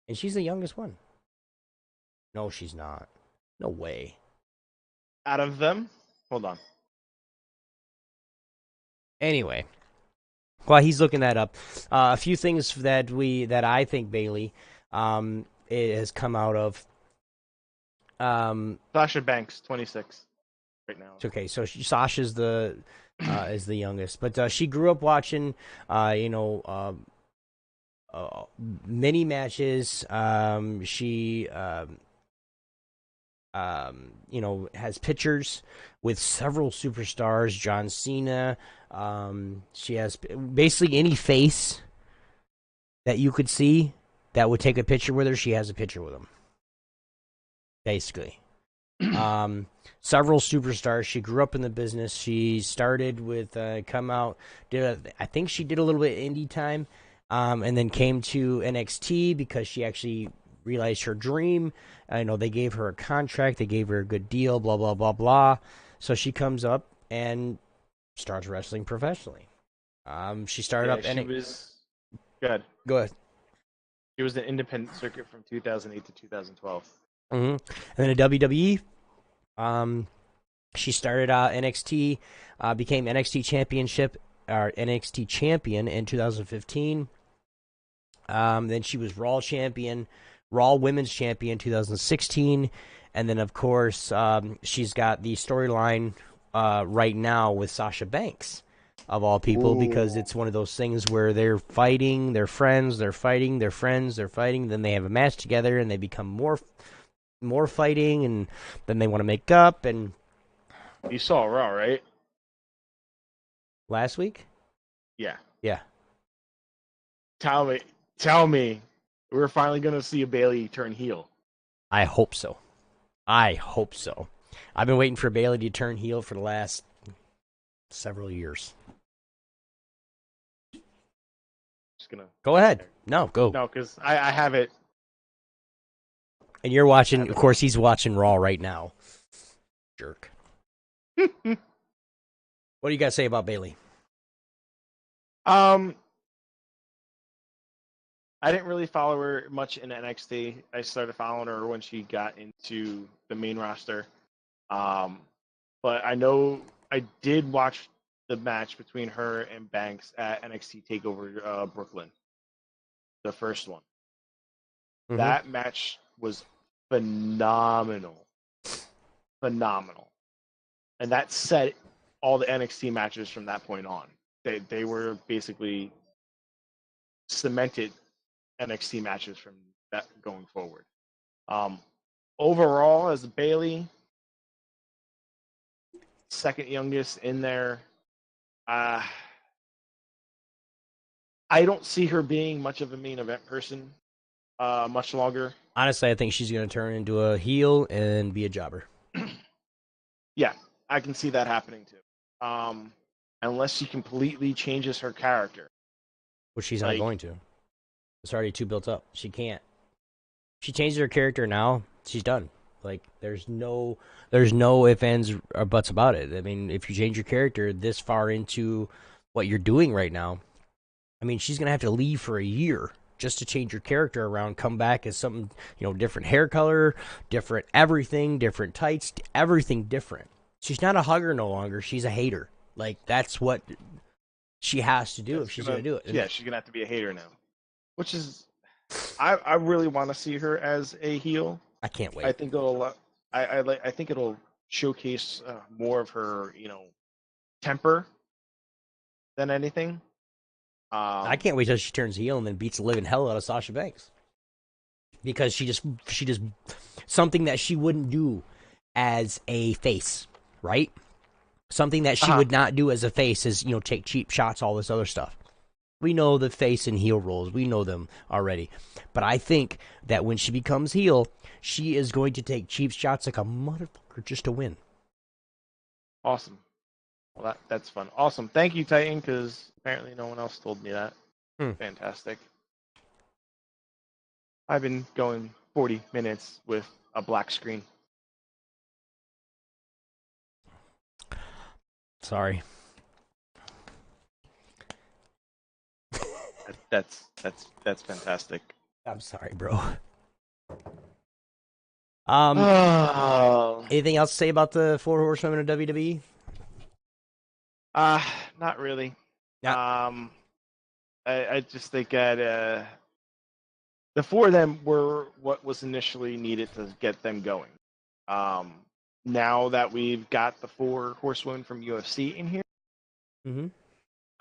And she's the youngest one. No, she's not. No way. Out of them, hold on. Anyway, while he's looking that up, a few things that I think Bailey it has come out of. Sasha Banks, 26, right now. It's okay. So Sasha's is the youngest, but she grew up watching, many matches. She has pictures with several superstars. John Cena. She has basically any face that you could see that would take a picture with her. She has a picture with them. Basically. Several superstars. She grew up in the business. She started with I think she did a little bit of indie time, and then came to NXT because she actually realized her dream. I know they gave her a contract, they gave her a good deal, blah blah blah blah. So she comes up and starts wrestling professionally. She started up. She was good. Go ahead. She was an independent circuit from 2008 to 2012. And then at WWE, she started out NXT, became NXT champion in 2015. Then she was Raw Women's Champion 2016, and then of course she's got the storyline right now with Sasha Banks, of all people. Ooh. Because it's one of those things where they're fighting, they're friends, they're fighting, they're friends, they're fighting, then they have a match together and they become more fighting, and then they want to make up. And you saw Raw, right? Last week? Yeah. Tell me, we're finally going to see a Bailey turn heel. I hope so. I've been waiting for Bailey to turn heel for the last several years. Just gonna go ahead. No, go. No, because I have it. And you're watching, of course, he's watching Raw right now. Jerk. What do you got to say about Bailey? I didn't really follow her much in NXT. I started following her when she got into the main roster. But I know I did watch the match between her and Banks at NXT TakeOver Brooklyn, the first one. Mm-hmm. That match was phenomenal. And that set all the NXT matches from that point on. They were basically cemented NXT matches from that going forward. Overall, as Bailey, second youngest in there, I don't see her being much of a main event person much longer. Honestly, I think she's going to turn into a heel and be a jobber. Yeah, I can see that happening too. Unless she completely changes her character. Which she's not going to. It's already too built up. She can't. She changes her character now. She's done. Like there's no ifs, ands, or buts about it. I mean, if you change your character this far into what you're doing right now, I mean, she's gonna have to leave for a year just to change your character around, come back as something, different hair color, different everything, different tights, everything different. She's not a hugger no longer. She's a hater. Like that's what she has to do if she's gonna do it. Yeah, she's gonna have to be a hater now, which is I really want to see her as a heel. I can't wait. I think I think it'll showcase more of her temper than anything. I can't wait till she turns heel and then beats the living hell out of Sasha Banks, because she just something that she wouldn't do as a face, right? Something that she would not do as a face is take cheap shots, all this other stuff. We know the face and heel roles. We know them already. But I think that when she becomes heel, she is going to take cheap shots like a motherfucker just to win. Awesome. Well, that's fun. Awesome. Thank you, Titan, because apparently no one else told me that. Fantastic. I've been going 40 minutes with a black screen. Sorry. That's fantastic. I'm sorry, bro. Oh. Anything else to say about the Four Horsewomen of WWE? Not really. Yeah. I just think that the four of them were what was initially needed to get them going. Now that we've got the four horsewomen from UFC in here,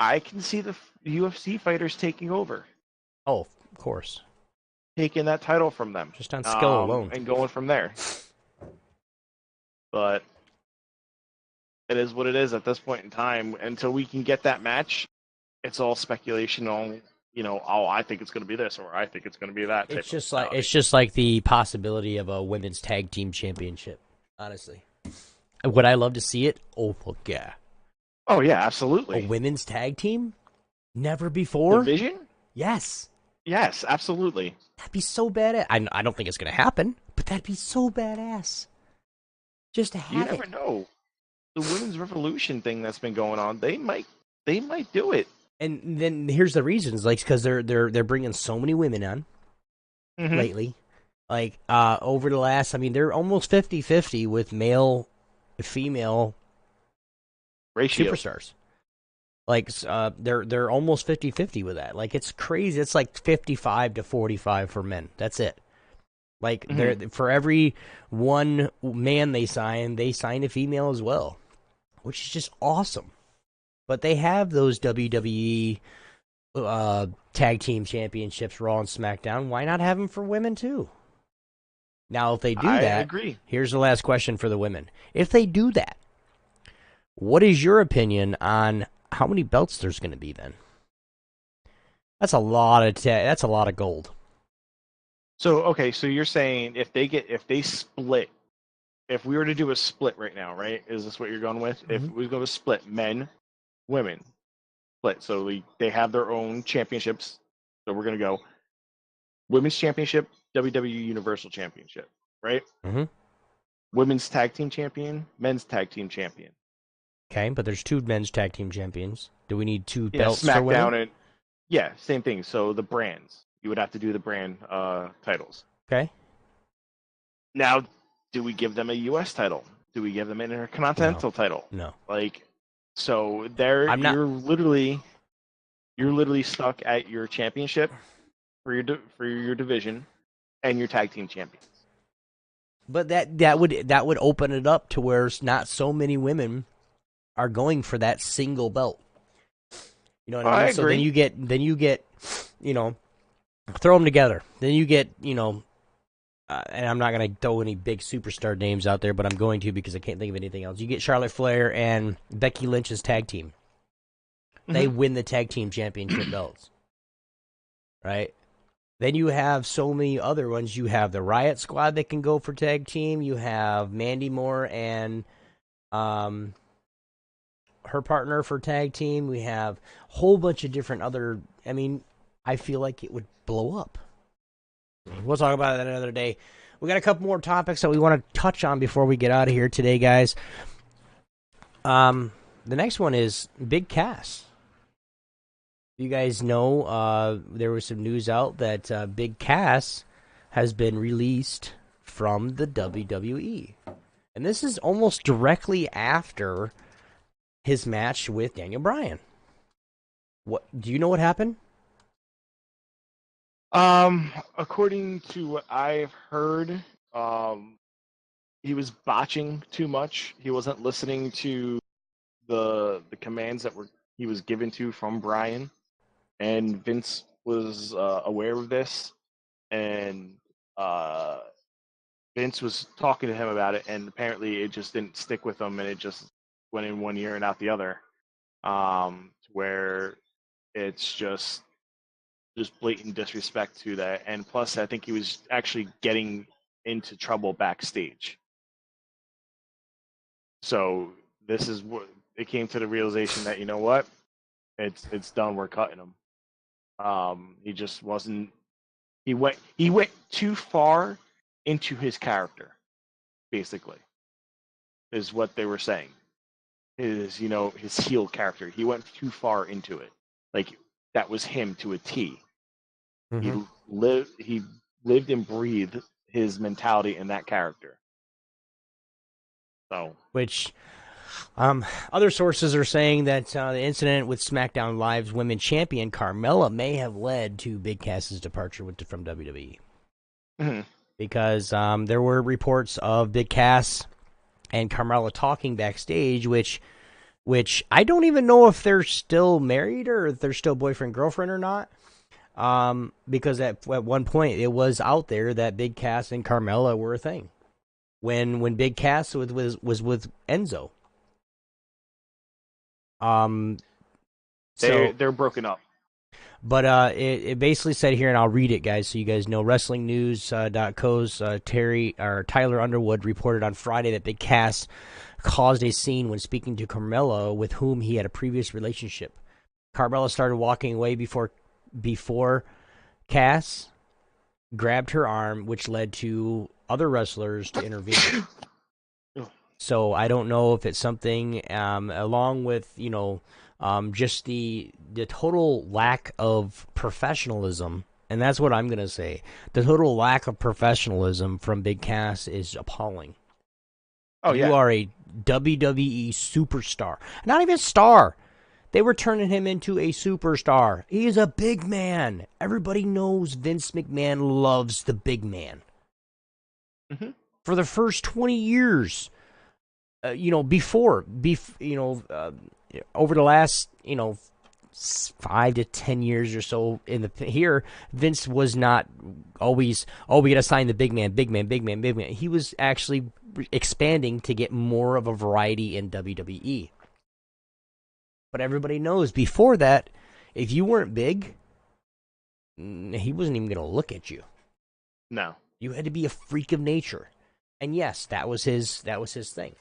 I can see the UFC fighters taking over. Oh, of course. Taking that title from them. Just on skill alone. And going from there. But it is what it is at this point in time. Until we can get that match, it's all speculation on, I think it's going to be this, or I think it's going to be that. It's just like the possibility of a women's tag team championship. Honestly, would I love to see it? Oh, fuck yeah. Oh yeah, absolutely. A women's tag team? Never before? Division? Yes. Yes, absolutely. That'd be so badass. I don't think it's going to happen, but that'd be so badass. Just to have You never know. The women's revolution thing that's been going on, they might do it. And then here's the reasons, like, because they're bringing so many women on lately. Like, over the last, they're almost 50-50 with male, female ratio superstars. Like, they're almost 50-50 with that. Like, it's crazy. It's like 55-45 for men. That's it. Like, for every one man they sign a female as well, which is just awesome. But they have those WWE tag team championships, Raw and SmackDown. Why not have them for women too? Now, if they do that, I agree. Here's the last question for the women. If they do that, what is your opinion on how many belts there's going to be then? That's a lot of gold. So, okay, so you're saying if they split, if we were to do a split right now, right? Is this what you're going with? If we go to split men, women, split. So they have their own championships. So we're going to go women's championship, WWE Universal Championship, right? Women's tag team champion, men's tag team champion. Okay, but there's two men's tag team champions. Do we need two belts SmackDown for women? And same thing. So the brands, you would have to do the brand titles. Okay. Now, do we give them a U.S. title? Do we give them an Intercontinental title? No. Like, so you're literally stuck at your championship for your division and your tag team champions. But that would open it up to where not so many women are going for that single belt. You know what I mean? So then you get, throw them together. Then you get, and I'm not going to throw any big superstar names out there, but I'm going to because I can't think of anything else. You get Charlotte Flair and Becky Lynch's tag team. They win the tag team championship belts. Right? Then you have so many other ones. You have the Riot Squad that can go for tag team. You have Mandy Moore and her partner for tag team. We have a whole bunch of different other. I I feel like it would blow up. We'll talk about that another day. We got a couple more topics that we want to touch on before we get out of here today, guys. The next one is Big Cass. You guys know there was some news out that Big Cass has been released from the WWE. And this is almost directly after his match with Daniel Bryan. What do you know what happened? According to what I've heard, he was botching too much. He wasn't listening to the commands that he was given to from Bryan, and Vince was aware of this, and Vince was talking to him about it, and apparently it just didn't stick with him, and it just went in one ear and out the other, where it's just blatant disrespect to that. And plus, I think he was actually getting into trouble backstage. So this is what it came to, the realization that, you know what, it's done. We're cutting him. He just wasn't. He went too far into his character, basically, is what they were saying. His heel character. He went too far into it. Like, that was him to a T. Mm-hmm. He lived and breathed his mentality in that character. So, which other sources are saying that the incident with SmackDown Live's Women's Champion Carmella may have led to Big Cass's departure from WWE. Mm-hmm. Because there were reports of Big Cass and Carmella talking backstage, which I don't even know if they're still married or if they're still boyfriend-girlfriend or not. Because at one point it was out there that Big Cass and Carmella were a thing when Big Cass was with Enzo. They're broken up. But it basically said here, and I'll read it, guys, so you guys know. WrestlingNews.co's Tyler Underwood reported on Friday that Big Cass caused a scene when speaking to Carmella, with whom he had a previous relationship. Carmella started walking away before Cass grabbed her arm, which led to other wrestlers to intervene. So I don't know if it's something along with, just the total lack of professionalism, and that's what I'm going to say. The total lack of professionalism from Big Cass is appalling. Oh, yeah. You are a WWE superstar. Not even star. They were turning him into a superstar. He is a big man. Everybody knows Vince McMahon loves the big man. Mm-hmm. For the first 20 years, over the last, 5 to 10 years or so here, Vince was not always, we got to sign the big man. He was actually expanding to get more of a variety in WWE. But everybody knows before that, if you weren't big, he wasn't even going to look at you. No. You had to be a freak of nature. And yes, that was his thing.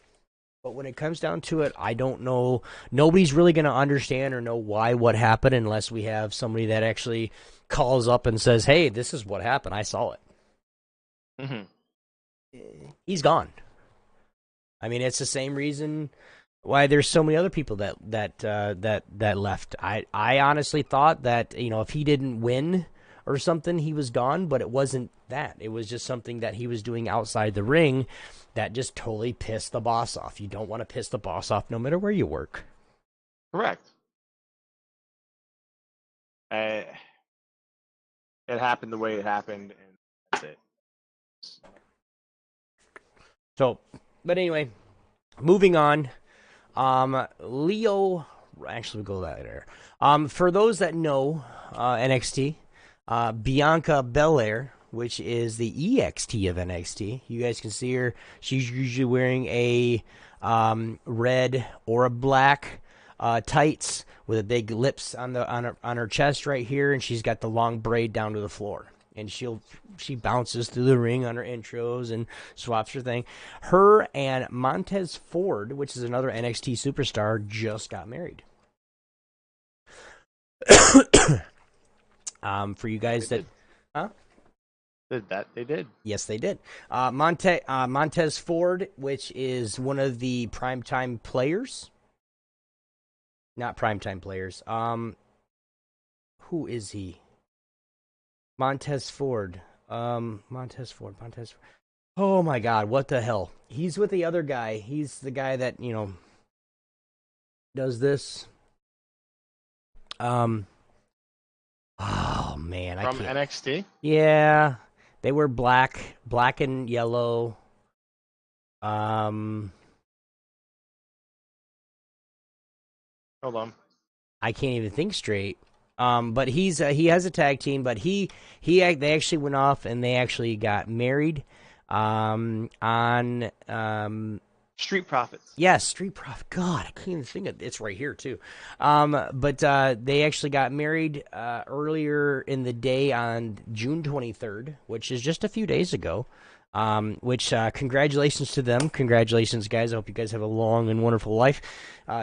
But when it comes down to it, I don't know. Nobody's really going to understand or know what happened unless we have somebody that actually calls up and says, hey, this is what happened. I saw it. Mm-hmm. He's gone. I mean, it's the same reason why there's so many other people that left. I honestly thought that, if he didn't win or something, he was gone, but it wasn't that. It was just something that he was doing outside the ring that just totally pissed the boss off. You don't want to piss the boss off no matter where you work. Correct. It happened the way it happened, and that's it. So, but anyway, moving on. Leo, actually, we'll go later. For those that know NXT, Bianca Belair, which is the EXT of NXT, you guys can see her. She's usually wearing a red or a black tights with a big lips on her chest right here, and she's got the long braid down to the floor. And she bounces through the ring on her intros and swaps her thing. Her and Montez Ford, which is another NXT superstar, just got married. For you guys They that, did. huh? Did that? They did. Yes, they did. Montez Ford, which is one of the primetime players, not primetime players. Who is he? Montez Ford. Montez. Oh my God, what the hell? He's with the other guy. He's the guy that does this. Um. Oh man, I From can't. NXT. Yeah, they were black and yellow. Um, Hold on. I can't even think straight. But he has a tag team, but they actually went off and they actually got married. On Street Profits. Yes, Street Profit. God, I can't even think of it's right here too. But they actually got married earlier in the day on June 23rd, which is just a few days ago. Which congratulations to them. Congratulations, guys. I hope you guys have a long and wonderful life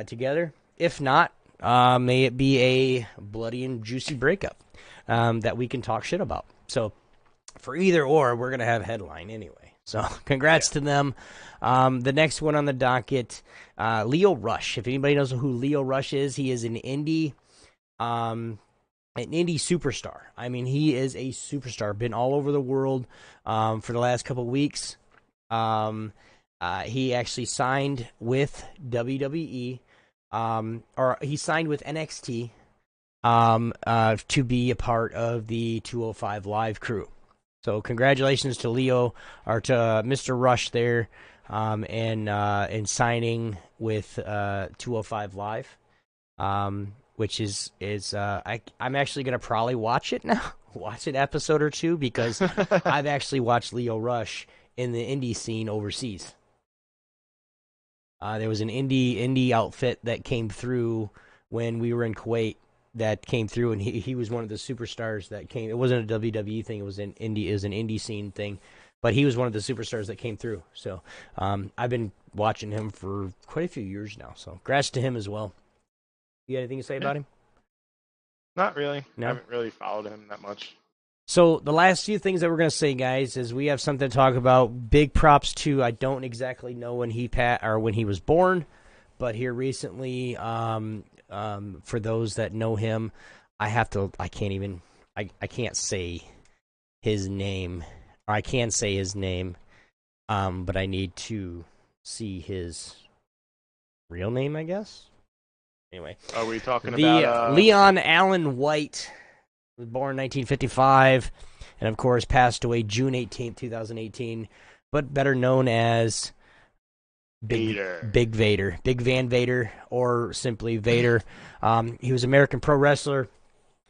together. If not, may it be a bloody and juicy breakup that we can talk shit about. So for either or, we're gonna have a headline anyway. So congrats to them. The next one on the docket, Leo Rush. If anybody knows who Leo Rush is, he is an indie superstar. I mean, he is a superstar. Been all over the world for the last couple weeks. He actually signed with WWE, or he signed with NXT to be a part of the 205 Live crew. So congratulations to Leo or to Mr. Rush there, and signing with 205 Live, which is I'm actually gonna probably watch it now, watch an episode or two because I've actually watched Leo Rush in the indie scene overseas. There was an indie outfit that came through when we were in Kuwait that came through, and he was one of the superstars that came. It wasn't a WWE thing; it was an indie scene thing, but he was one of the superstars that came through. So I've been watching him for quite a few years now. So congrats to him as well. You got anything to say about him? Not really. I No. haven't really followed him that much. So the last few things that we're gonna say, guys, is we have something to talk about. Big props to I don't exactly know when when he was born, but here recently, for those that know him, I can't even I can't say his name, or I can say his name, but I need to see his real name, I guess. Anyway, Are we talking about the Leon Allen White was born 1955, and of course passed away June 18th, 2018, but better known as Vader? Big Vader, Big Van Vader, or simply Vader. He was an American pro wrestler,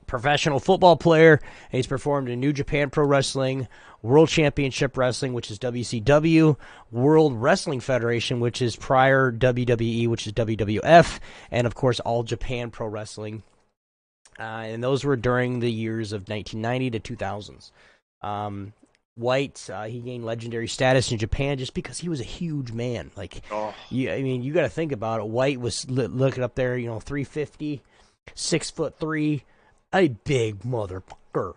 professional football player, and he's performed in New Japan Pro Wrestling, World Championship Wrestling, which is WCW, World Wrestling Federation, which is prior WWE, which is WWF, and of course All Japan Pro Wrestling. And those were during the years of 1990 to 2000s. White, he gained legendary status in Japan just because he was a huge man. Like, I mean, you got to think about it. White was looking up there, 350, 6'3", a big motherfucker.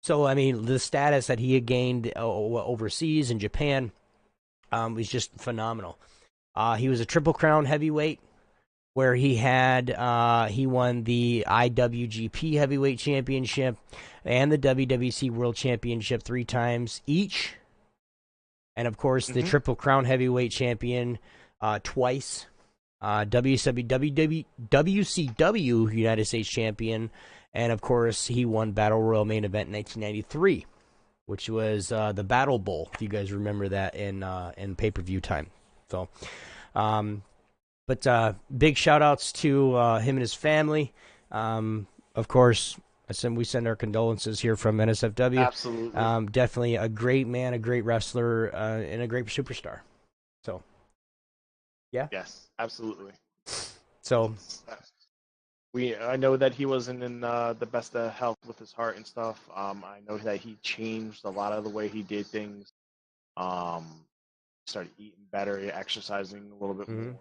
So, I mean, the status that he had gained overseas in Japan was just phenomenal. He was a Triple Crown heavyweight, where he won the IWGP Heavyweight Championship and the WWC World Championship 3 times each, and of course the Triple Crown Heavyweight Champion twice, WCW United States Champion, and of course he won Battle Royal Main Event in 1993, which was the Battle Bowl, if you guys remember that in pay-per-view time. So. But big shout-outs to him and his family. Of course, we send our condolences here from NSFW. Absolutely. Definitely a great man, a great wrestler, and a great superstar. So, yeah. Yes, absolutely. So, I know that he wasn't in the best of health with his heart and stuff. I know that he changed a lot of the way he did things. Started eating better, exercising a little bit more.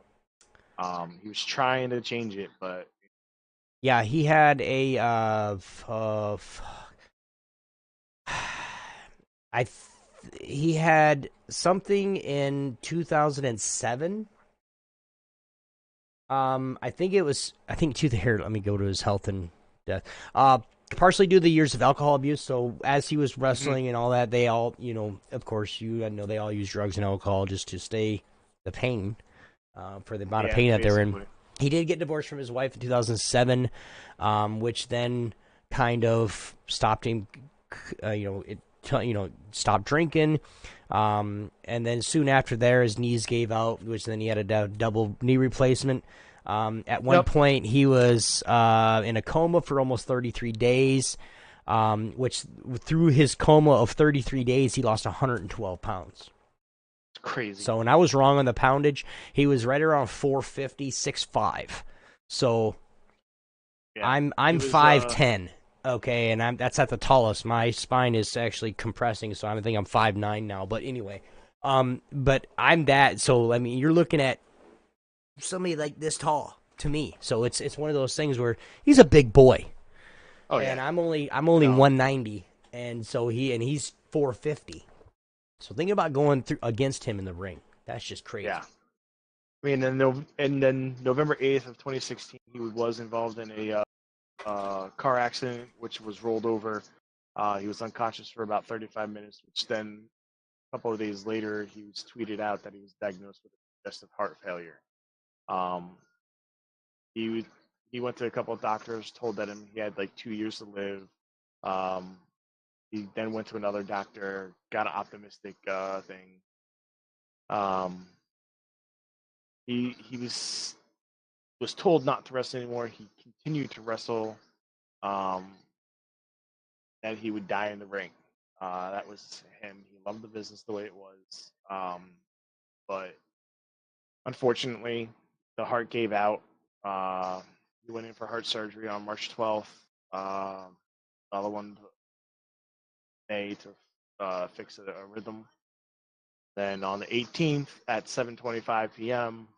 He was trying to change it, but Yeah, he had a he had something in 2007. I think it was. I think to the here. Let me go to his health and death. Partially due to the years of alcohol abuse. So as he was Hmm. wrestling and all that, they all, of course, I know they all use drugs and alcohol just to stay the pain, for the amount of Yeah, pain that they're in. basically. He did get divorced from his wife in 2007, which then kind of stopped him. Stopped drinking. And then soon after there, his knees gave out, which then he had a double knee replacement. At one Yep. point, he was in a coma for almost 33 days, which through his coma of 33 days, he lost 112 pounds. It's crazy. So, and I was wrong on the poundage. He was right around 450, 6'5". So Yeah. I'm It was 5'10". Okay, and that's at the tallest. My spine is actually compressing, so I think I'm 5'9" now. But anyway, but I'm that. So I mean, you're looking at somebody like this tall to me. So it's one of those things where he's a big boy, oh and yeah. I'm only No. 190, and so he's 450. So think about going through against him in the ring. That's just crazy. Yeah. I mean, and then November 8th of 2016, he was involved in a car accident, which was rolled over. He was unconscious for about 35 minutes, which then a couple of days later, he was tweeted out that he was diagnosed with congestive heart failure. Um, he he went to a couple of doctors, told that he had like 2 years to live. Um, he then went to another doctor, got an optimistic thing. Um, he was told not to wrestle anymore. He continued to wrestle. Um, that he would die in the ring. That was him. He loved the business the way it was. But unfortunately, the heart gave out. He went in for heart surgery on March 12th. Another one May to fix a rhythm. Then on the 18th at 7:25 p.m.,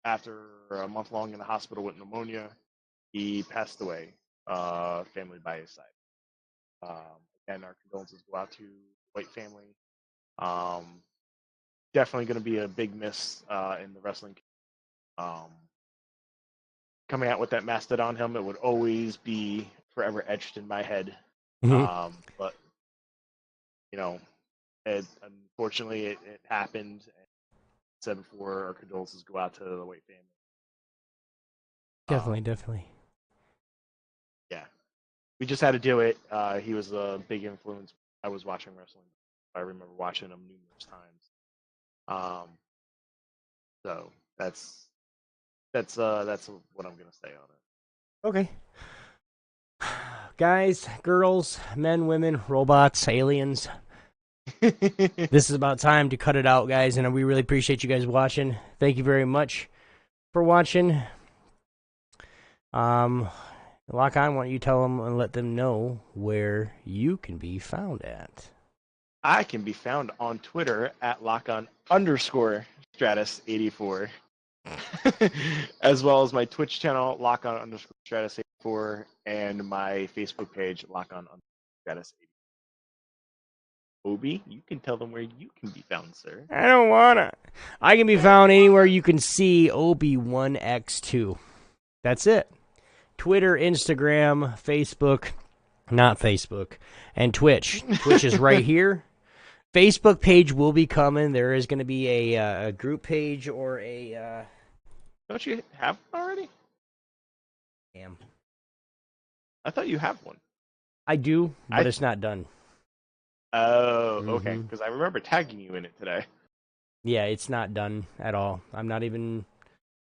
after a month long in the hospital with pneumonia, he passed away. Family by his side. Again, our condolences go out to the White family. Um, Definitely going to be a big miss in the wrestling. Um, Coming out with that Mastodon helmet would always be forever etched in my head. Mhm. But you know, unfortunately, it happened. And said before, our condolences go out to the White family. Um, Definitely, definitely. yeah, we just had to do it. He was a big influence. I was watching wrestling. I remember watching him numerous times. Um, so that's what I'm gonna say on Okay. Guys, girls, men, women, robots, aliens. it. This is about time to cut it out, guys, and we really appreciate you guys watching. Thank you very much for watching. Um, Lock on, why don't you tell them and let them know where you can be found at? I can be found on Twitter at lockon_stratus84, as well as my Twitch channel, lockon_stratus84, and my Facebook page, lockon_stratus84. Obi, you can tell them where you can be found, sir. I don't wanna. I can be found anywhere you can see Obi1X2. That's it. Twitter, Instagram, Facebook, not Facebook, and Twitch. Twitch is right here. Facebook page will be coming. There is going to be a group page or a. Don't you have one already? Damn. I thought you have one. I do, but I it's not done. Oh, okay. Hmm. Because I remember tagging you in it today. Yeah, it's not done at all. I'm not even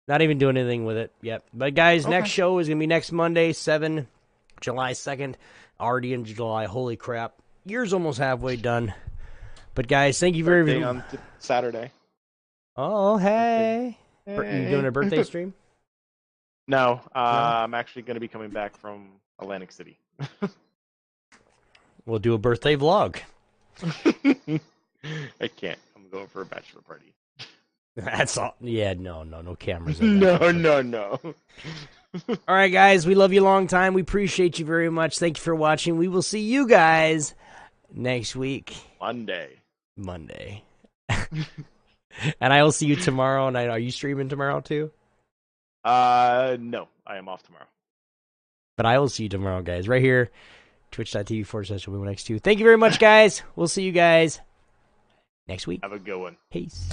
doing anything with it yet. But guys, next Okay. show is gonna be next Monday, July 2nd. Already in July. Holy crap! Year's almost halfway done. But guys, thank you very Birthday much. on Saturday. Oh, Birthday. hey. You doing Hey. a birthday stream? No, No? I'm actually going to be coming back from Atlantic City. We'll do a birthday vlog. I can't. I'm going for a bachelor party. That's all. Yeah, no cameras at No, that. no, no. All right, guys, we love you a long time. We appreciate you very much. Thank you for watching. We will see you guys next week. Monday. And I will see you tomorrow night. Are you streaming tomorrow too? No, I am off tomorrow. But I will see you tomorrow, guys, right here, twitch.tv/WomenX2. Thank you very much, guys. We'll see you guys next week. Have a good one. Peace.